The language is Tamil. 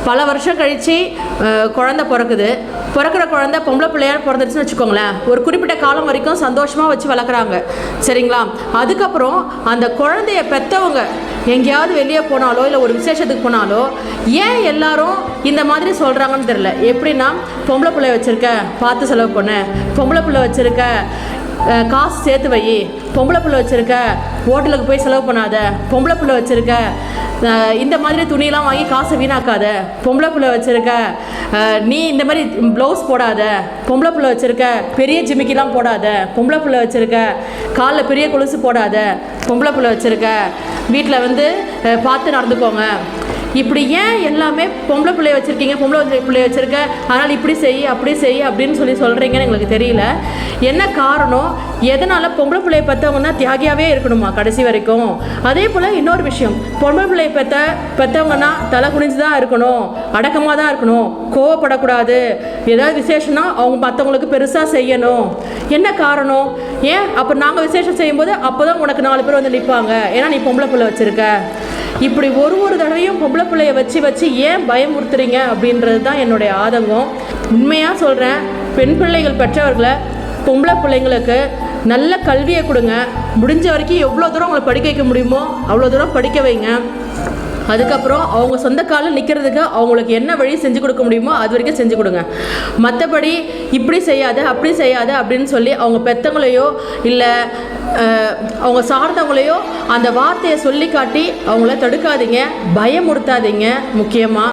பல வருஷம் கழித்து குழந்தை பிறக்கிற குழந்தை பொம்பளை பிள்ளையார் பிறந்துருச்சுன்னு வச்சுக்கோங்களேன். ஒரு குறிப்பிட்ட காலம் வரைக்கும் சந்தோஷமாக வச்சு வளர்க்குறாங்க, சரிங்களா? அதுக்கப்புறம் அந்த குழந்தைய பெற்றவங்க எங்கேயாவது வெளியே போனாலோ இல்லை ஒரு விசேஷத்துக்கு போனாலோ ஏன் எல்லாரும் இந்த மாதிரி சொல்கிறாங்கன்னு தெரில. எப்படின்னா, பொம்பளை பிள்ளை வச்சுருக்க பார்த்து செலவு பண்ணு, பொம்பளை பிள்ளை வச்சுருக்க காசு சேர்த்து வை, பொம்பளை பிள்ளை வச்சுருக்க ஹோட்டலுக்கு போய் செலவு பண்ணாத, பொம்பளை பிள்ளை வச்சுருக்க இந்த மாதிரி துணியெல்லாம் வாங்கி காசை வீணாக்காத, பொம்பளை பிள்ளை வச்சுருக்க நீ இந்த மாதிரி ப்ளவுஸ் போடாத, பொம்பளை பிள்ளை வச்சுருக்க பெரிய ஜிமிக்கிலாம் போடாத, பொம்பளை பிள்ளை வச்சுருக்க காலில் பெரிய கொலுசு போடாத, பொம்பளை பிள்ளை வச்சுருக்க வீட்டில் பார்த்து நடந்துக்கோங்க. இப்படி ஏன் எல்லாமே பொம்பளை பிள்ளைய வச்சுருக்கீங்க, பொம்பளை பிள்ளைய வச்சுருக்க, அதனால் இப்படி செய் அப்படி செய் அப்படின்னு சொல்கிறீங்கன்னு எங்களுக்கு தெரியல. என்ன காரணம்? எதனால் பொம்பளை பிள்ளையை பெற்றவங்கன்னா தியாகியாகவே இருக்கணுமா கடைசி வரைக்கும்? அதே போல் இன்னொரு விஷயம், பொம்பளை பிள்ளையை பெற்றவங்கன்னா தலை குனிஞ்சு தான் இருக்கணும், அடக்கமாக தான் இருக்கணும், கோவப்படக்கூடாது, ஏதாவது விசேஷம்னா அவங்க மற்றவங்களுக்கு பெருசாக செய்யணும். என்ன காரணம்? ஏன் அப்போ நாங்கள் விசேஷம் செய்யும்போது அப்போ தான் உனக்கு 4 பேர் வந்து நிற்பாங்க, ஏன்னா நீ பொம்பளை பிள்ளை வச்சுருக்க. இப்படி ஒரு தடவையும் பொம்பளை பிள்ளைய வச்சு ஏன் பயமுறுத்துறீங்க அப்படின்றது தான் என்னுடைய ஆதங்கம். உண்மையாக சொல்கிறேன், பெண் பிள்ளைகள் பெற்றவர்களை பொம்பளை பிள்ளைங்களுக்கு நல்ல கல்வியை கொடுங்க. முடிஞ்ச வரைக்கும் எவ்வளோ தூரம் அவங்களை படிக்க வைக்க முடியுமோ அவ்வளோ தூரம் படிக்க வைங்க. அதுக்கப்புறம் அவங்க சொந்த காலில் நிற்கிறதுக்கு அவங்களுக்கு என்ன வழி செஞ்சு கொடுக்க முடியுமோ அது வரைக்கும் செஞ்சு கொடுங்க. மற்றபடி இப்படி செய்யாது அப்படி செய்யாது அப்படின்னு சொல்லி அவங்க பெற்றவங்களையோ இல்லை அவங்க சார்ந்தவங்களையோ அந்த வார்த்தையை சொல்லி காட்டி அவங்கள தடுக்காதீங்க, பயமுறுத்தாதீங்க. முக்கியமாக